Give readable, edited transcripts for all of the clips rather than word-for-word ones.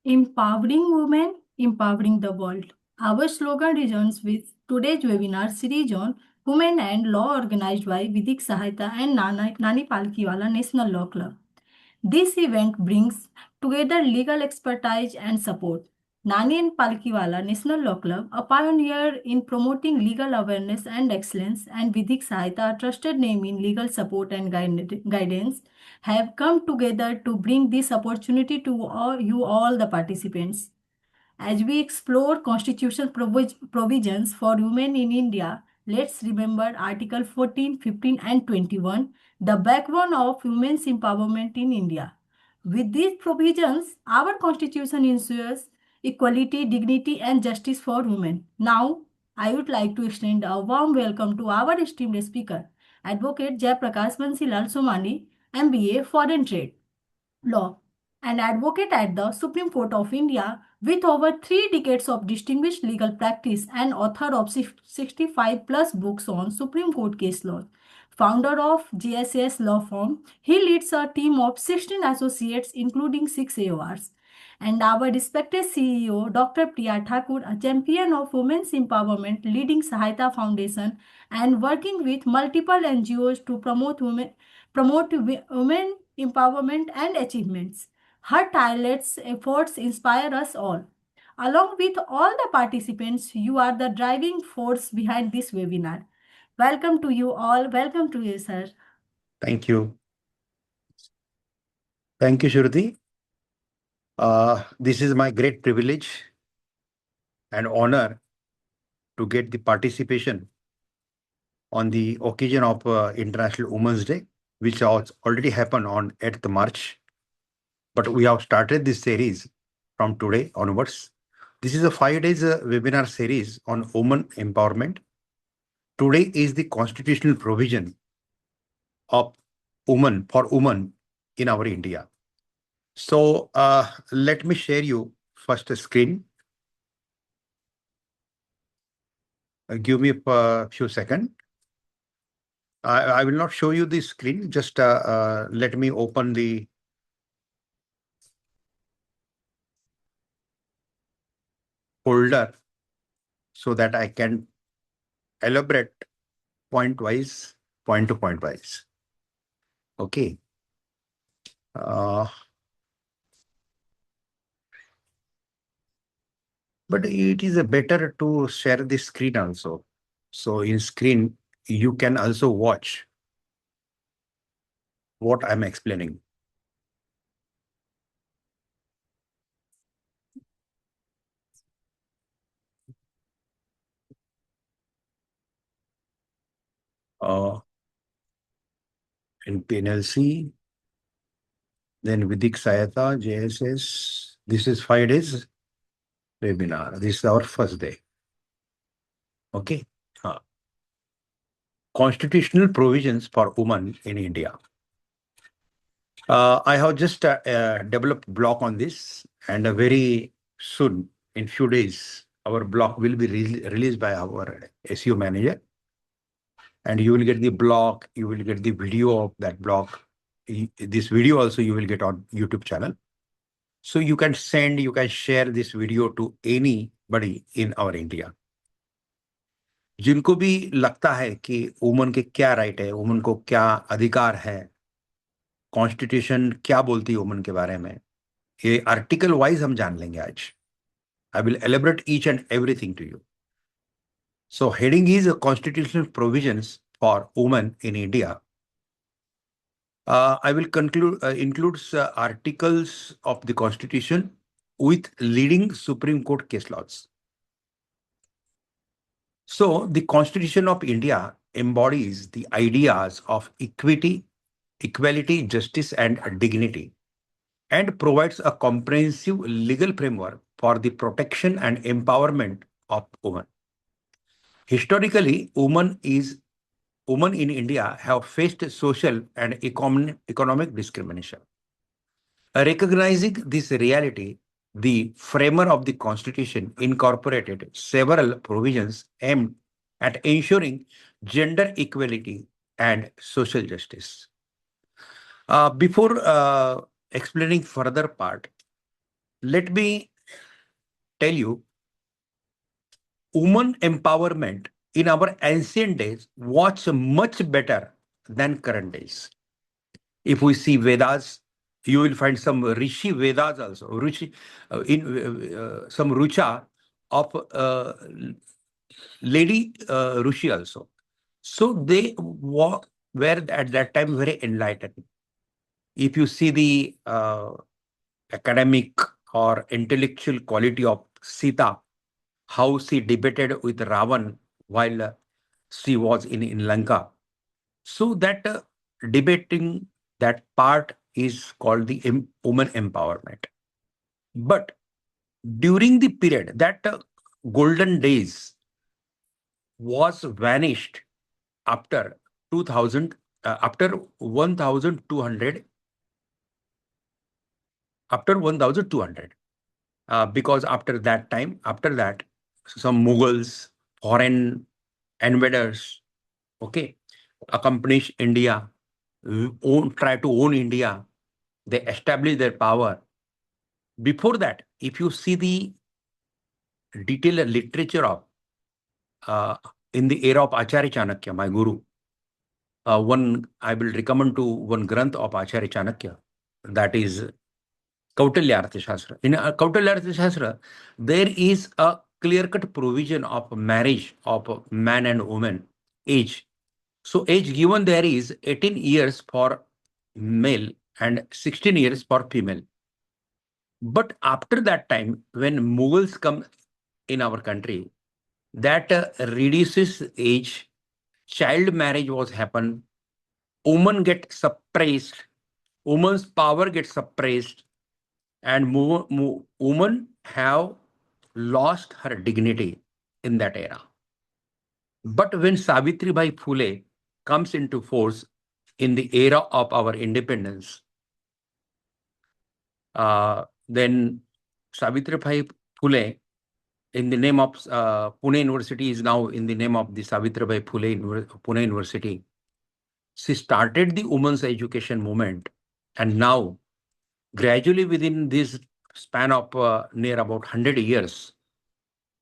Empowering women, empowering the world. Our slogan resonates with today's webinar series on Women and Law organized by Vidhik Sahayata and Nani Palkiwala National Law Club. This event brings together legal expertise and support. Nani and Palkiwala National Law Club, a pioneer in promoting legal awareness and excellence, and Vidhik Sahayata, a trusted name in legal support and guidance, have come together to bring this opportunity to all the participants. As we explore constitutional provisions for women in India, let's remember Article 14, 15, and 21, the backbone of women's empowerment in India. With these provisions, our constitution ensures equality, dignity, and justice for women. Now, I would like to extend a warm welcome to our esteemed speaker, Advocate Jayaprakash Bansilal Somani, MBA Foreign Trade Law, an advocate at the Supreme Court of India with over 3 decades of distinguished legal practice and author of 65 plus books on Supreme Court case law. Founder of GSS Law Firm, he leads a team of 16 associates, including 6 AORs. And our respected CEO, Dr. Priya Thakur, a champion of women's empowerment, leading Sahayata Foundation and working with multiple NGOs to promote women empowerment and achievements. Her tireless efforts inspire us all. Along with all the participants, you are the driving force behind this webinar. Welcome to you all. Welcome to you, sir. Thank you. Thank you, Shruti. This is my great privilege and honor to get the participation on the occasion of International Women's Day, which has already happened on 8th March. But we have started this series from today onwards. This is a 5 days webinar series on women empowerment. Today is the constitutional provision of women for women in our India. So let me share you first a screen. Give me a few seconds. I will not show you the screen. Just let me open the folder so that I can elaborate point to point wise. Okay. But it is better to share the screen also. So in screen, you can also watch what I'm explaining. NPNLC, then Vidhik Sahayata, JSS. This is 5 days webinar. This is our first day. Okay. Constitutional provisions for women in India. I have just developed blog on this, and very soon, in few days, our blog will be released by our SEO manager. And you will get the blog, you will get the video of that blog. This video also you will get on YouTube channel. So you can share this video to anybody in our India. जिनको भी लगता है कि woman के क्या right है, woman को क्या अधिकार है, कॉन्स्टिट्यूशन क्या बोलती है वुमन के बारे में, ये आर्टिकल वाइज हम जान लेंगे आज. I will elaborate each and everything to you. So heading is constitutional provisions for women in India. I will include articles of the Constitution with leading Supreme Court case laws. So the Constitution of India embodies the ideas of equity, equality, justice, and dignity, and provides a comprehensive legal framework for the protection and empowerment of women. Historically, women in India have faced social and economic discrimination. Recognizing this reality, the framer of the Constitution incorporated several provisions aimed at ensuring gender equality and social justice. Before explaining further part, let me tell you, woman empowerment in our ancient days was much better than current days. If we see Vedas, you will find some Rishi Vedas also, some Rucha of lady Rishi also. So they were at that time very enlightened. If you see the academic or intellectual quality of Sita, how she debated with Ravan while she was in Lanka. So that debating, that part is called the woman empowerment. But during the period, that golden days was vanished after 2000, after 1200, after 1200. Because after that time, after that, some Mughals, foreign invaders, okay, accomplish India, try to own India. They establish their power. Before that, if you see the detailed literature of uh, in the era of Acharya Chanakya, my guru, one I will recommend to one granth of Acharya Chanakya, that is Kautilya Arthashastra. In Kautilya Arthashastra, there is a clear-cut provision of marriage of man and woman, age. So age given there is 18 years for male and 16 years for female. But after that time, when Mughals come in our country, that reduces age, child marriage was happen, woman get suppressed, woman's power gets suppressed, and women have lost her dignity in that era. But when Savitri Bai Phule comes into force in the era of our independence, then Savitri Bai Phule, in the name of Pune University, is now in the name of the Savitri Bai Phule Pune University. She started the women's education movement, and now gradually within this span of near about 100 years,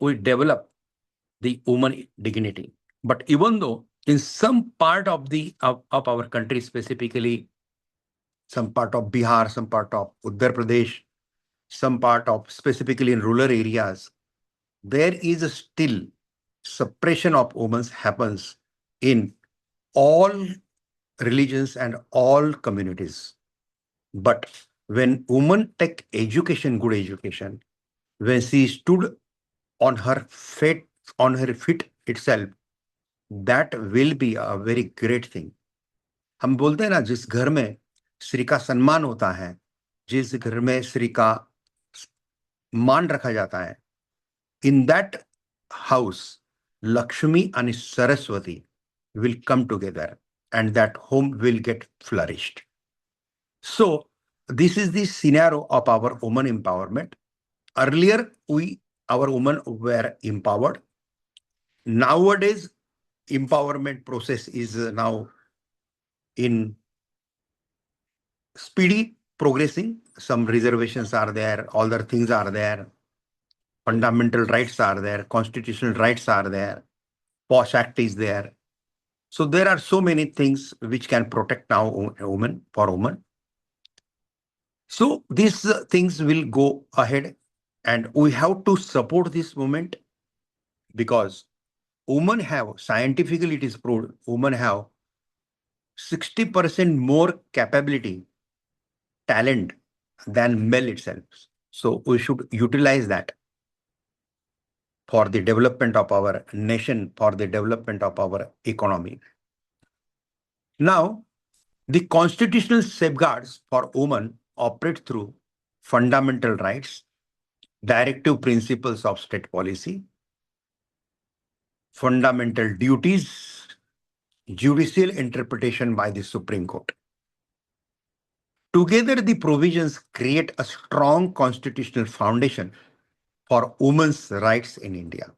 we develop the woman dignity. But even though in some part of of our country, specifically some part of Bihar, some part of Uttar Pradesh, some part of specifically in rural areas, there is still suppression of women happens in all religions and all communities. But when women take education, good education, when she stood on her feet, itself, that will be a very great thing. हम बोलते हैं ना, जिस घर में स्त्री का सम्मान होता है, जिस घर में स्त्री का मान रखा जाता है, in that house, Lakshmi and Saraswati will come together and that home will get flourished. So this is the scenario of our woman empowerment. Earlier, our women were empowered. Nowadays, empowerment process is now in speedy progressing. Some reservations are there, other things are there, fundamental rights are there, constitutional rights are there, POSH Act is there. So there are so many things which can protect now women for women. So these things will go ahead, and we have to support this movement, because women have, scientifically it is proved, women have 60% more capability, talent than male itself. So we should utilize that for the development of our nation, for the development of our economy. Now, the constitutional safeguards for women operate through fundamental rights, directive principles of state policy, fundamental duties, judicial interpretation by the Supreme Court. Together, the provisions create a strong constitutional foundation for women's rights in India.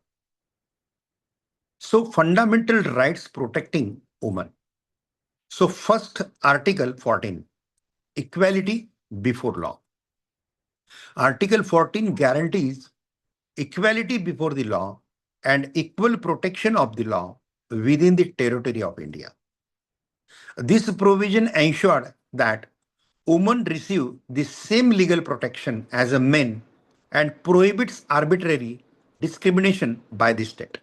So, fundamental rights protecting women. So, first, Article 14, equality before law. Article 14 guarantees equality before the law and equal protection of the law within the territory of India. This provision ensured that women receive the same legal protection as a men and prohibits arbitrary discrimination by the state.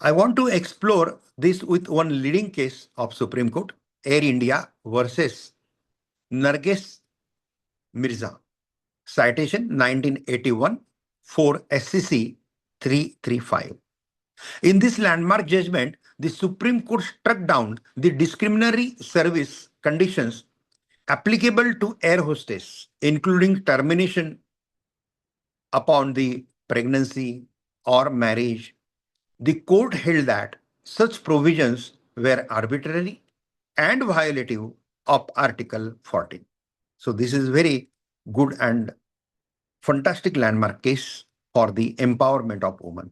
I want to explore this with one leading case of Supreme Court, Air India versus Narges Mirza. Citation 1981 for SCC 335. In this landmark judgment, the Supreme Court struck down the discriminatory service conditions applicable to air hostess, including termination upon the pregnancy or marriage. The court held that such provisions were arbitrary and violative of Article 14. So this is very good and fantastic landmark case for the empowerment of women.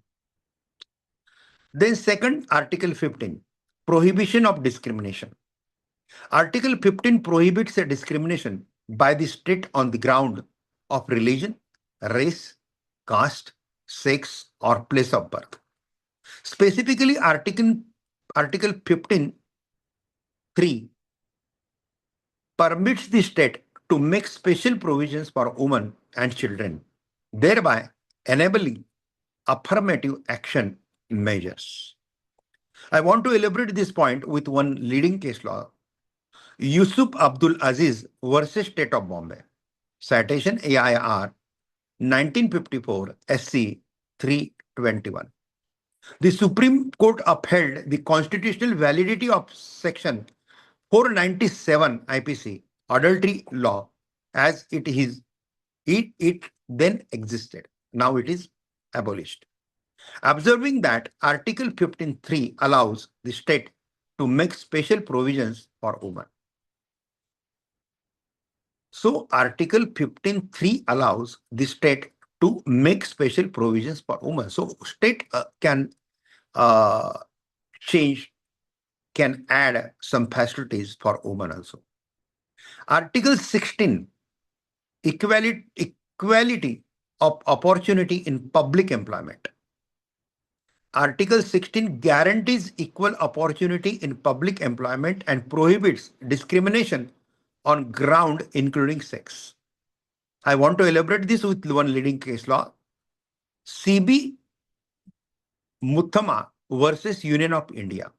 Then second, Article 15, prohibition of discrimination. Article 15 prohibits a discrimination by the state on the ground of religion, race, caste, sex, or place of birth. Specifically, Article 15(3) permits the state to make special provisions for women and children, thereby enabling affirmative action measures. I want to elaborate this point with one leading case law, Yusuf Abdul Aziz versus State of Bombay. Citation AIR 1954 SC 321. The Supreme Court upheld the constitutional validity of Section 497 IPC, adultery law, as it then existed. Now it is abolished. Observing that Article 15(3) allows the state to make special provisions for women. So Article 15(3) allows the state to make special provisions for women. So state can add some facilities for women also. Article 16, equality of opportunity in public employment. Article 16 guarantees equal opportunity in public employment and prohibits discrimination on ground including sex. I want to elaborate this with one leading case law, CB Muthama versus Union of India.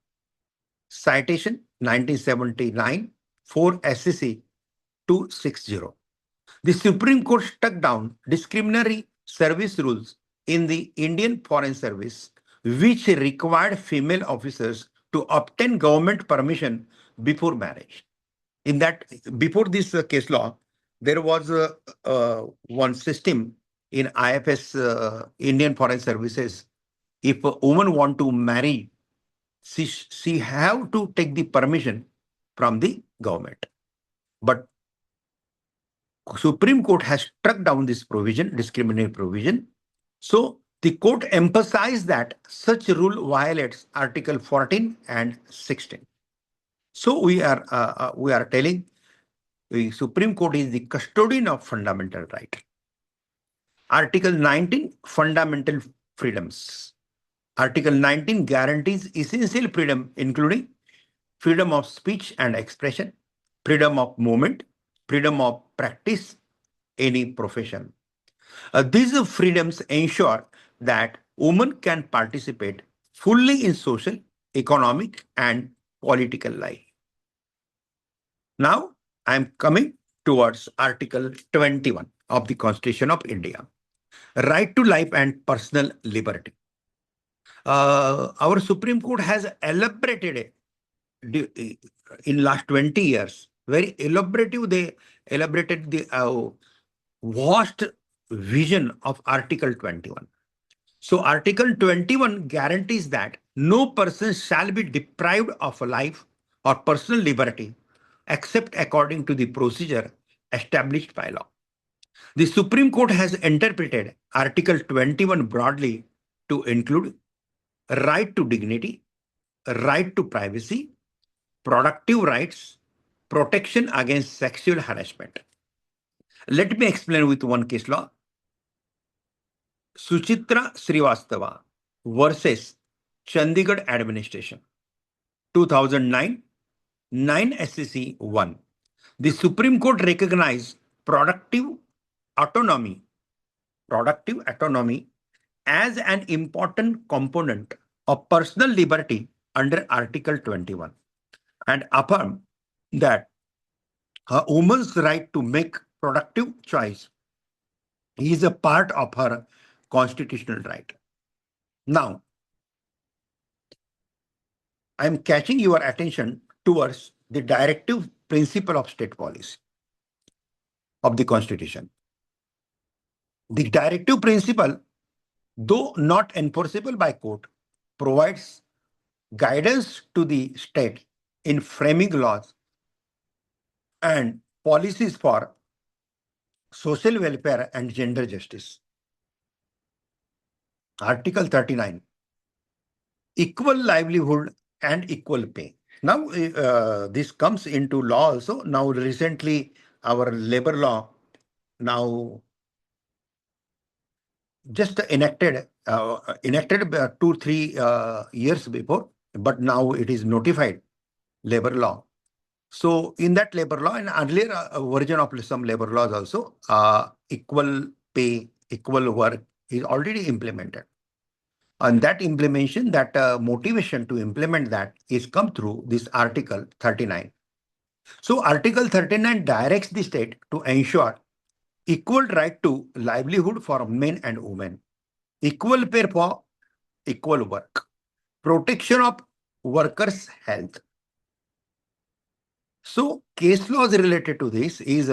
Citation 1979 for SCC 260. The Supreme Court struck down discriminatory service rules in the Indian Foreign Service, which required female officers to obtain government permission before marriage. In that, before this case law, there was one system in IFS, Indian Foreign Services. If a woman want to marry, she have to take the permission from the government. But Supreme Court has struck down this provision, discriminatory provision. So the court emphasized that such rule violates Article 14 and 16. So we are telling the Supreme Court is the custodian of fundamental right. Article 19, fundamental freedoms. Article 19 guarantees essential freedom, including freedom of speech and expression, freedom of movement, freedom of practice any profession. These freedoms ensure that women can participate fully in social, economic, and political life. Now, I am coming towards Article 21 of the Constitution of India, right to life and personal liberty. Our Supreme Court has elaborated in last 20 years, very elaborative, they elaborated the vast vision of Article 21. So Article 21 guarantees that no person shall be deprived of a life or personal liberty except according to the procedure established by law. The Supreme Court has interpreted Article 21 broadly to include right to dignity, right to privacy, productive rights, protection against sexual harassment. Let me explain with one case law. Suchitra Srivastava versus Chandigarh Administration, 2009, 9 SCC 1. The Supreme Court recognized autonomy, productive autonomy as an important component of personal liberty under Article 21 and affirmed that a woman's right to make productive choice is a part of her constitutional right. Now, I am catching your attention towards the directive principle of state policy of the Constitution. The directive principle, though not enforceable by court, provides guidance to the state in framing laws and policies for social welfare and gender justice. Article 39, equal livelihood and equal pay. Now, this comes into law also. Now, recently, our labor law now just enacted 2-3 years before, but now it is notified labor law. So in that labor law, and earlier version of some labor laws also, equal pay, equal work is already implemented. And that implementation, that motivation to implement that is come through this Article 39. So Article 39 directs the state to ensure equal right to livelihood for men and women, equal pay for equal work, protection of workers' health. So case laws related to this is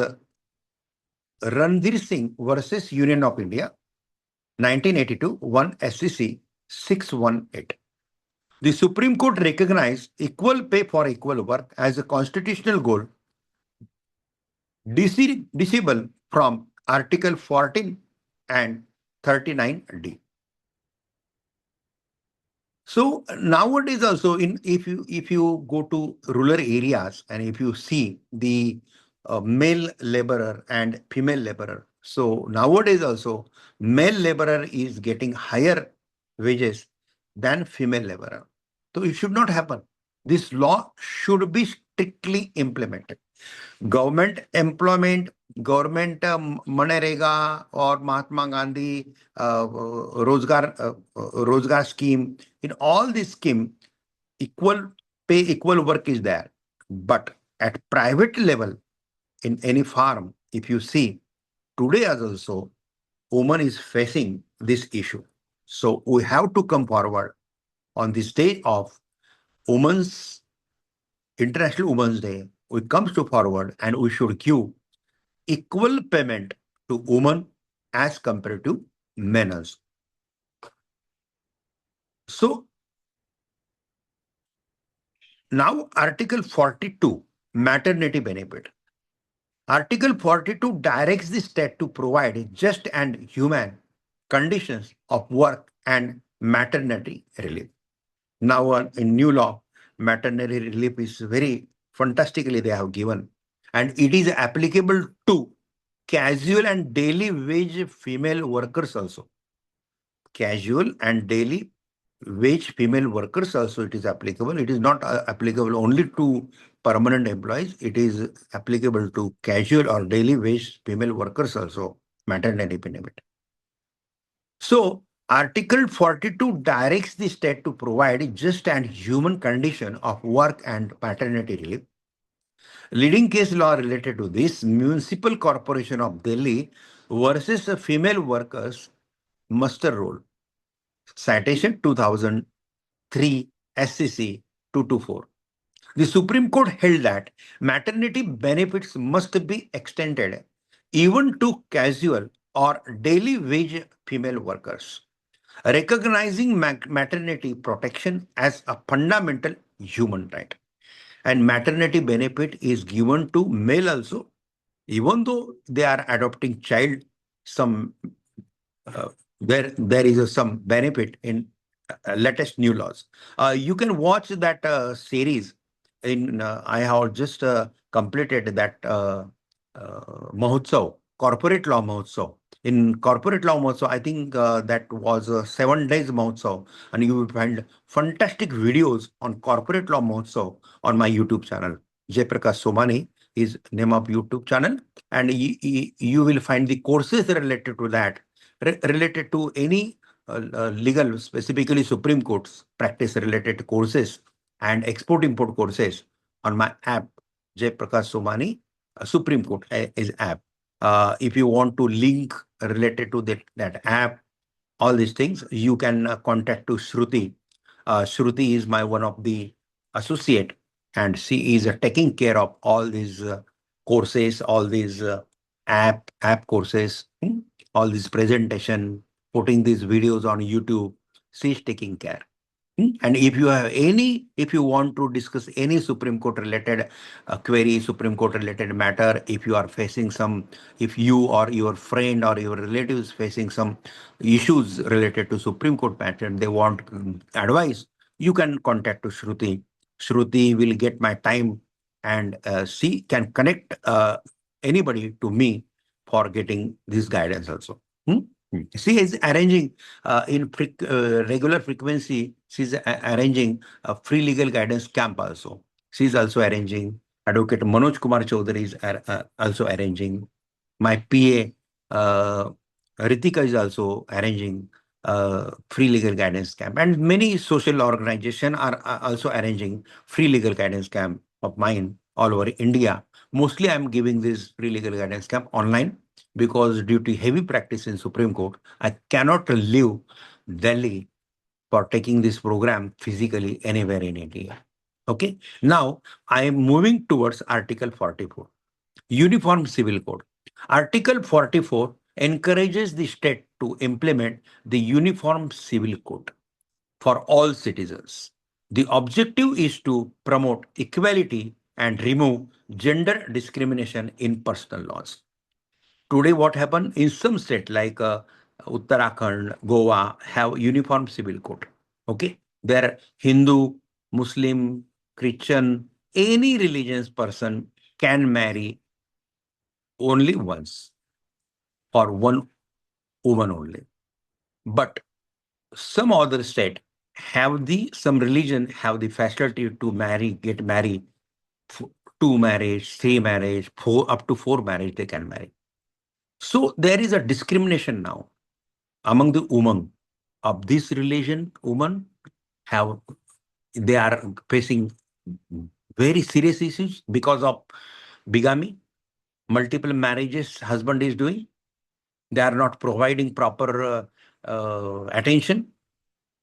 Ranveer Singh versus Union of India, 1982, 1 SCC 618. The Supreme Court recognized equal pay for equal work as a constitutional goal disable from Article 14 and 39D. So nowadays also, if you go to rural areas and if you see the male laborer and female laborer, so nowadays also male laborer is getting higher wages than female laborer. So it should not happen. This law should be strictly implemented. Government employment, government Manrega or Mahatma Gandhi Rozgar scheme, in all this scheme, equal pay, equal work is there. But at private level, in any farm, if you see, today as also, woman is facing this issue. So we have to come forward on this day of Women's International Women's Day. We come to forward and we should give equal payment to women as compared to men also. So now Article 42, maternity benefit. Article 42 directs the state to provide just and human conditions of work and maternity relief. Now in new law, maternity relief is very fantastically they have given, and it is applicable to casual and daily wage female workers also. Casual and daily wage female workers also it is applicable. It is not applicable only to permanent employees. It is applicable to casual or daily wage female workers also, maternity benefit. So Article 42 directs the state to provide just and human condition of work and maternity relief. Leading case law related to this, Municipal Corporation of Delhi versus female workers muster roll. Citation 2003 SCC 224. The Supreme Court held that maternity benefits must be extended even to casual or daily wage female workers, recognizing maternity protection as a fundamental human right. And maternity benefit is given to male also, even though they are adopting child, some there is some benefit in latest new laws. You can watch that series. I have just completed that Mahotsav corporate law Mahotsav. In corporate law Mahotsav, I think that was 7 days Mahotsav, and you will find fantastic videos on corporate law Mahotsav on my YouTube channel. Jaiprakash Somani is name of YouTube channel, and you will find the courses related to that, related to any legal, specifically Supreme Court's practice related courses and export-import courses on my app, Jaiprakash Somani Supreme Court is app. If you want to link related to that app, all these things, you can contact to Shruti. Shruti is my one of the associate, and she is taking care of all these courses, all these app courses, all this presentation, putting these videos on YouTube. She is taking care. And if you want to discuss any Supreme Court related query, Supreme Court related matter, if you are facing some, if you or your friend or your relatives facing some issues related to Supreme Court matter, they want advice, you can contact to Shruti. Shruti will get my time, and she can connect anybody to me for getting this guidance also. She is arranging in regular frequency. She's arranging a free legal guidance camp also. She's also arranging. Advocate Manoj Kumar Chaudhary is also arranging. My PA Ritika is also arranging free legal guidance camp, and many social organizations are also arranging free legal guidance camp of mine all over India. Mostly, I'm giving this free legal guidance camp online, because due to heavy practice in Supreme Court, I cannot leave Delhi for taking this program physically anywhere in India. Okay. Now I am moving towards Article 44, Uniform Civil Code. Article 44 encourages the state to implement the Uniform Civil Code for all citizens. The objective is to promote equality and remove gender discrimination in personal laws. Today, what happened in some state like Uttarakhand, Goa have uniform civil code. Okay, there Hindu, Muslim, Christian, any religious person can marry only once for one woman only. But some other state have some religion have the facility to get married, two marriage, three marriage, four up to four marriage they can marry. So there is a discrimination now among the women of this religion. Women have they are facing very serious issues because of bigamy, multiple marriages husband is doing. They are not providing proper attention.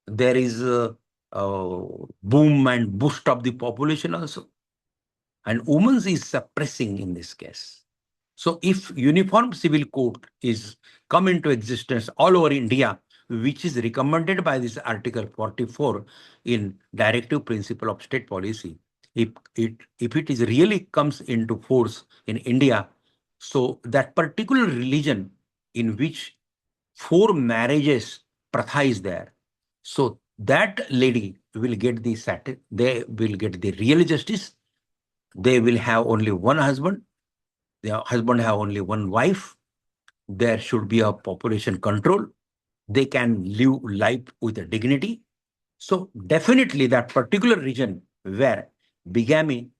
There is a boom and boost of the population also, and women is suppressing in this case. So if Uniform Civil Code is come into existence all over India, which is recommended by this Article 44 in Directive Principle of State Policy, if it is really comes into force in India, so that particular religion in which four marriages pratha is there, so that lady will get they will get the real justice. They will have only one husband. Their husband have only one wife. There should be a population control. They can live life with a dignity. So definitely that particular region where bigamy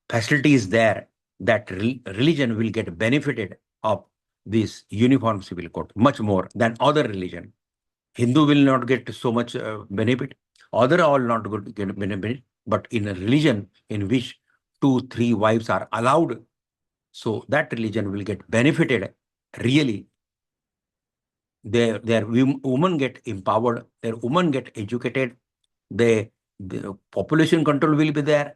facility is there, that religion will get benefited of this uniform civil code much more than other religion. Hindu will not get so much benefit. Other all not going to get benefit. But in a religion in which two, three wives are allowed, so that religion will get benefited really. Their women get empowered, their women get educated, the population control will be there.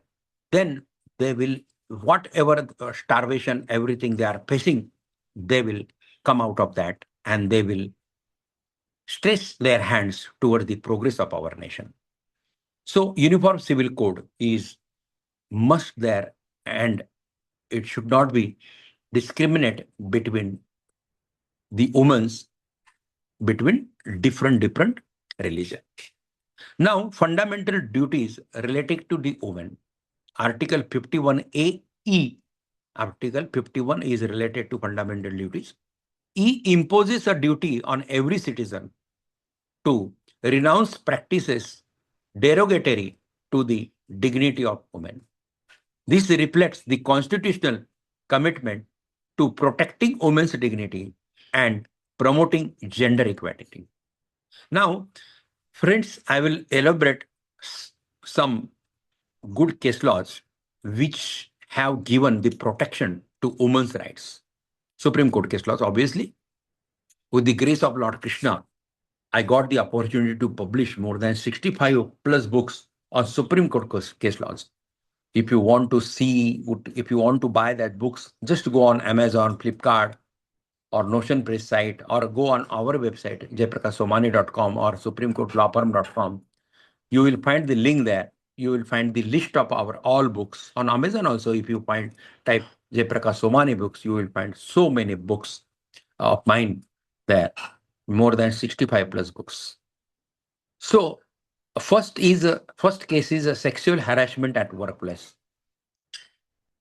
Then they will, whatever starvation, everything they are facing, they will come out of that, and they will stretch their hands toward the progress of our nation. So Uniform Civil Code is must there, and it should not be discriminate between the women's between different religion. Now, fundamental duties related to the women. Article 51A E Article 51 is related to fundamental duties. E imposes a duty on every citizen to renounce practices derogatory to the dignity of women. This reflects the constitutional commitment to protecting women's dignity and promoting gender equality. Now, friends, I will elaborate some good case laws which have given the protection to women's rights. Supreme Court case laws, obviously, with the grace of Lord Krishna, I got the opportunity to publish more than 65 plus books on Supreme Court case laws. If you want to see, if you want to buy that books, just go on Amazon, Flipkart, or Notion Press site, or go on our website, jayprakashsomani.com or supremecourtlawfirm.com. You will find the link there. You will find the list of our all books. On Amazon also, if you type Jayprakash Somani books, you will find so many books of mine there, more than 65 plus books. So first case is a sexual harassment at workplace.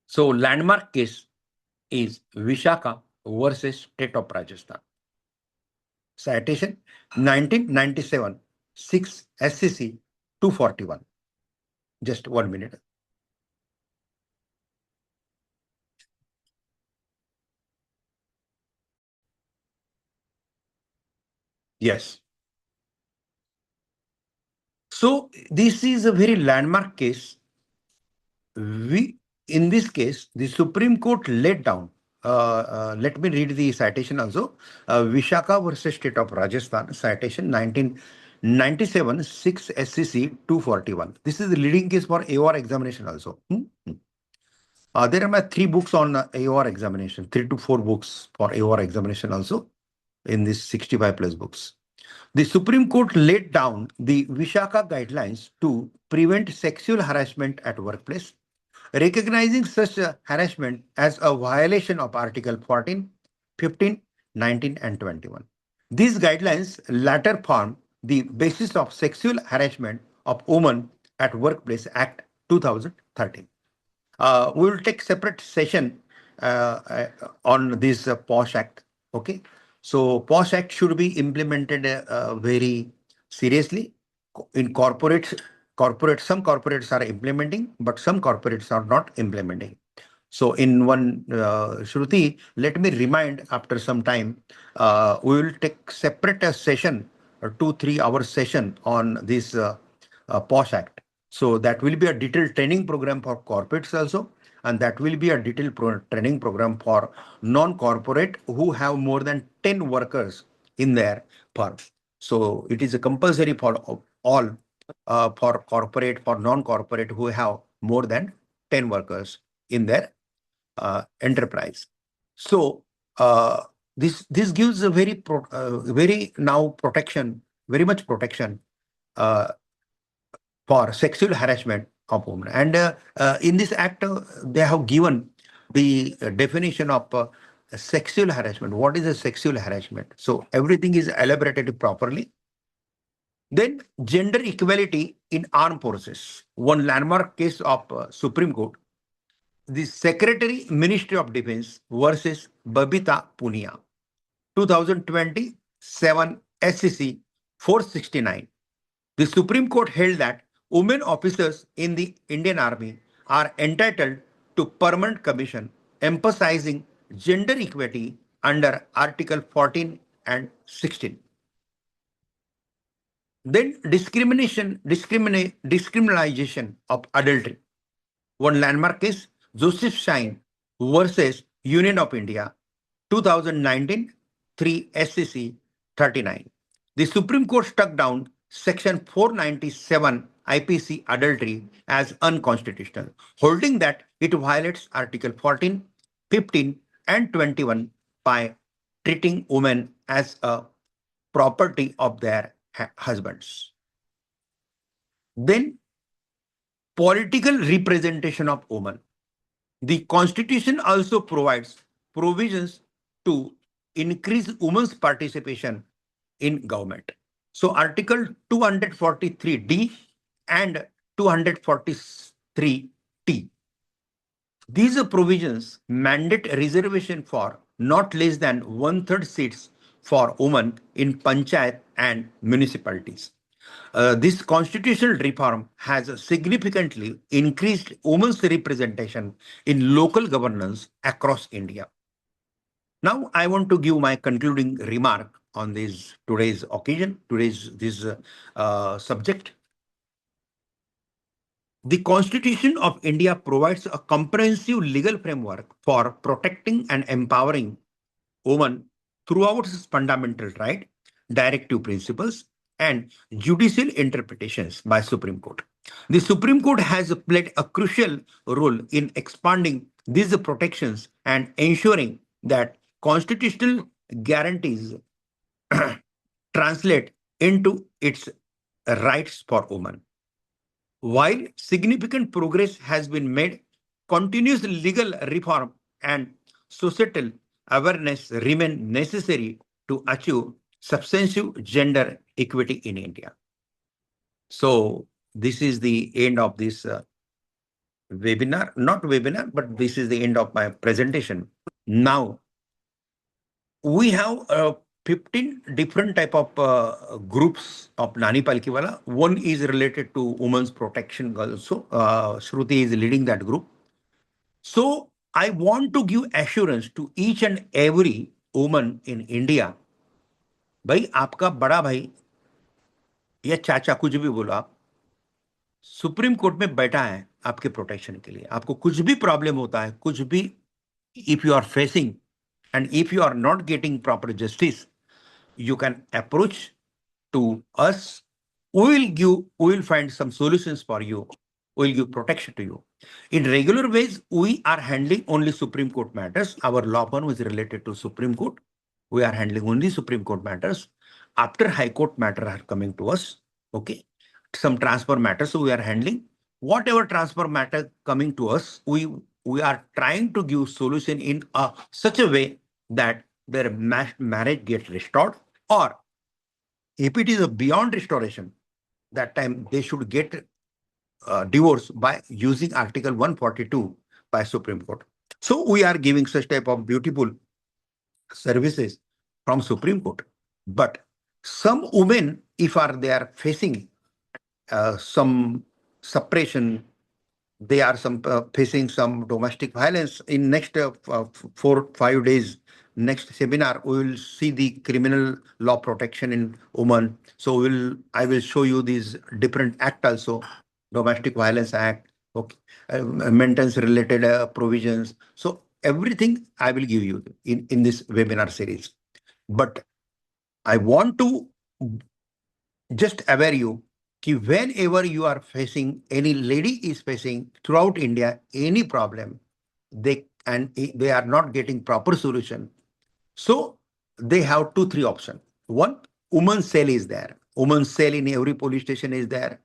So landmark case is Vishaka versus State of Rajasthan. Citation 1997, 6 SCC 241. Just 1 minute. Yes. So this is a very landmark case. In this case, the Supreme Court laid down. Let me read the citation also. Vishaka versus State of Rajasthan, citation 1997, 6 SCC 241. This is the leading case for AOR examination also. There are my 3 books on AOR examination, 3 to 4 books for AOR examination also in this 65 plus books. The Supreme Court laid down the Vishaka guidelines to prevent sexual harassment at workplace, recognizing such harassment as a violation of Article 14, 15, 19, and 21. These guidelines later form the basis of Sexual Harassment of Women at Workplace Act 2013. We will take separate session on this POSH Act. Okay, so POSH Act should be implemented very seriously. In corporates, some corporates are implementing, but some corporates are not implementing. So in one Shruti, let me remind after some time, we will take separate session, a 2-3 hour session on this POSH Act. So that will be a detailed training program for corporates also, and that will be a detailed training program for non-corporate who have more than 10 workers in their firm. So it is a compulsory for all, for corporate, for non-corporate who have more than 10 workers in their enterprise. So this gives a very now protection, very much protection for sexual harassment of women. And in this act, they have given the definition of sexual harassment. What is a sexual harassment? So everything is elaborated properly. Then gender equality in armed forces. One landmark case of Supreme Court, the Secretary Ministry of Defense versus Babita Punia, 2027 SCC 469. The Supreme Court held that women officers in the Indian Army are entitled to permanent commission, emphasizing gender equity under Article 14 and 16. Then discrimination of adultery. One landmark case, Joseph Shine versus Union of India, 2019, 3 SCC 39. The Supreme Court struck down Section 497 IPC adultery as unconstitutional, holding that it violates Article 14, 15, and 21 by treating women as a property of their husbands. Then, political representation of women. The Constitution also provides provisions to increase women's participation in government. So Article 243D and 243T. These provisions mandate reservation for not less than one-third seats for women in panchayat and municipalities. This constitutional reform has significantly increased women's representation in local governance across India. Now, I want to give my concluding remark on this today's occasion, today's this subject. The Constitution of India provides a comprehensive legal framework for protecting and empowering women throughout its fundamental right, directive principles, and judicial interpretations by Supreme Court. The Supreme Court has played a crucial role in expanding these protections and ensuring that constitutional guarantees translate into its rights for women. While significant progress has been made, continuous legal reform and societal awareness remain necessary to achieve substantive gender equity in India. So, this is the end of this webinar, not webinar, but this is the end of my presentation. Now, we have 15 different type of groups of Nani Palkiwala. One is related to women's protection also. Shruti is leading that group. So I want to give assurance to each and every woman in India. भाई आपका बड़ा भाई या चाचा कुछ भी बोलो आप सुप्रीम कोर्ट में बैठा है आपके प्रोटेक्शन के लिए आपको कुछ भी प्रॉब्लम होता है कुछ भी if you are facing and if you are not getting proper justice you can approach to us. We will find some solutions for you. We will give protection to you. In regular ways, we are handling only Supreme Court matters. Our law firm is related to Supreme Court. We are handling only Supreme Court matters. After High Court matter are coming to us, okay. Some transfer matters we are handling. Whatever transfer matter coming to us, we are trying to give solution in such a way that their marriage gets restored, or if it is a beyond restoration, that time they should get divorce by using Article 142 by Supreme Court. So we are giving such type of beautiful services from Supreme Court. But some women, if they are facing some suppression, they are facing some domestic violence. In next 4-5 days, next seminar, we will see the criminal law protection in women. So I will show you these different act also, domestic violence act, okay, maintenance related provisions. So everything I will give you in this webinar series. But I want to just aware you कि whenever you are facing, any lady is facing throughout India any problem, they are not getting proper solution. So they have 2-3 options. One, women's cell is there. Women's cell in every police station is there.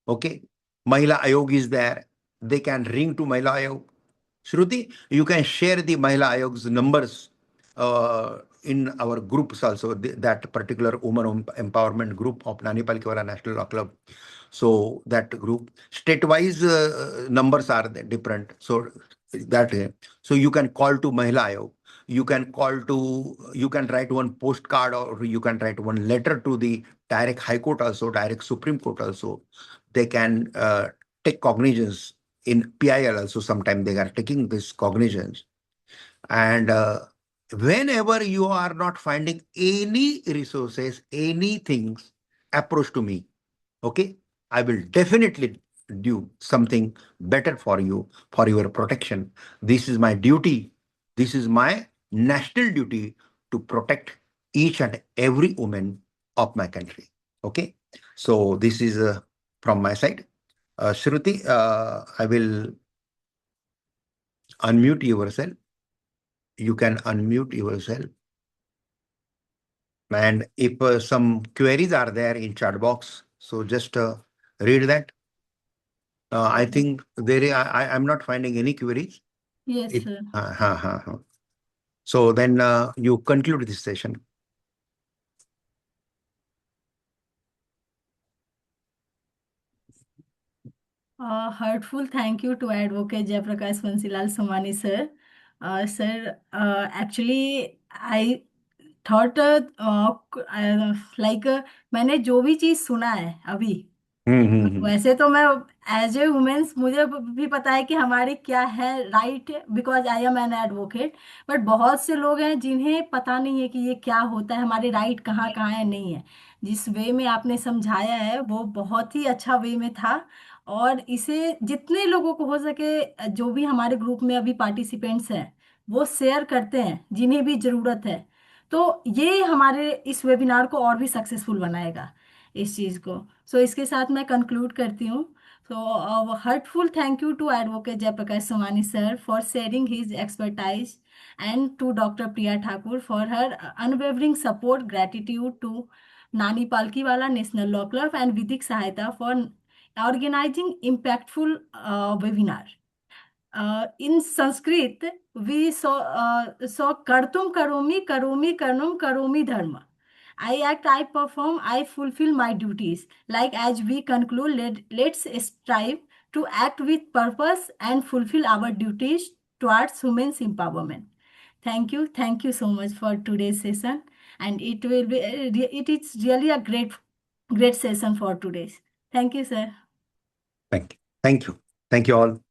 Okay, Mahila Ayog is there. They can ring to Mahila Ayog. Shruti, you can share the Mahila Ayog's numbers in our groups also, that particular woman empowerment group of Nani Palkiwala National Law Club. So that group, state-wise numbers are different. So so you can call to Mahila Ayog. You can write one postcard or you can write one letter to the direct High Court also, direct Supreme Court also. They can take cognizance in PIL also. Sometimes they are taking this cognizance. And whenever you are not finding any resources, anything, approach to me. Okay, I will definitely do something better for you, for your protection. This is my duty. This is my national duty to protect each and every woman of my country. Okay, so this is from my side. Shruti, I will unmute yourself. You can unmute yourself. And if some queries are there in chat box, so just read that. I think I'm not finding any queries. Yes, sir. So then you conclude this session. Heartful thank you to Advocate Jayaprakash Vansilal Somani sir. Sir, actually, I thought like मैंने जो भी चीज सुना है अभी, हम्म। वैसे तो मैं एज ए वुमेन्स मुझे भी पता है कि हमारी क्या है right, because I am an advocate. But बहुत से लोग हैं जिन्हें पता नहीं है कि ये क्या होता है, हमारे राइट कहाँ कहाँ है, नहीं है। जिस वे में आपने समझाया है वो बहुत ही अच्छा वे में था। और इसे जितने लोगों को हो सके, जो भी हमारे ग्रुप में अभी पार्टिसिपेंट्स हैं, वो शेयर करते हैं जिन्हें भी जरूरत है, तो ये हमारे इस वेबिनार को और भी सक्सेसफुल बनाएगा इस चीज को। सो इसके साथ मैं कंक्लूड करती हूँ। So heartful thank you to advocate Jayaprakash Somani sir for sharing his expertise, and to doctor Priya Thakur for her unwavering support, gratitude to Nani Palkhivala national law club and Vidhik Sahayata for organizing impactful webinar. In Sanskrit, we saw kartum karomi karomi dharma. I act, I perform, I fulfill my duties. Like as we conclude, let's strive to act with purpose and fulfill our duties towards women's empowerment. Thank you so much for today's session, and it is really a great session for today's. Thank you, sir. Thank you. Thank you. Thank you all.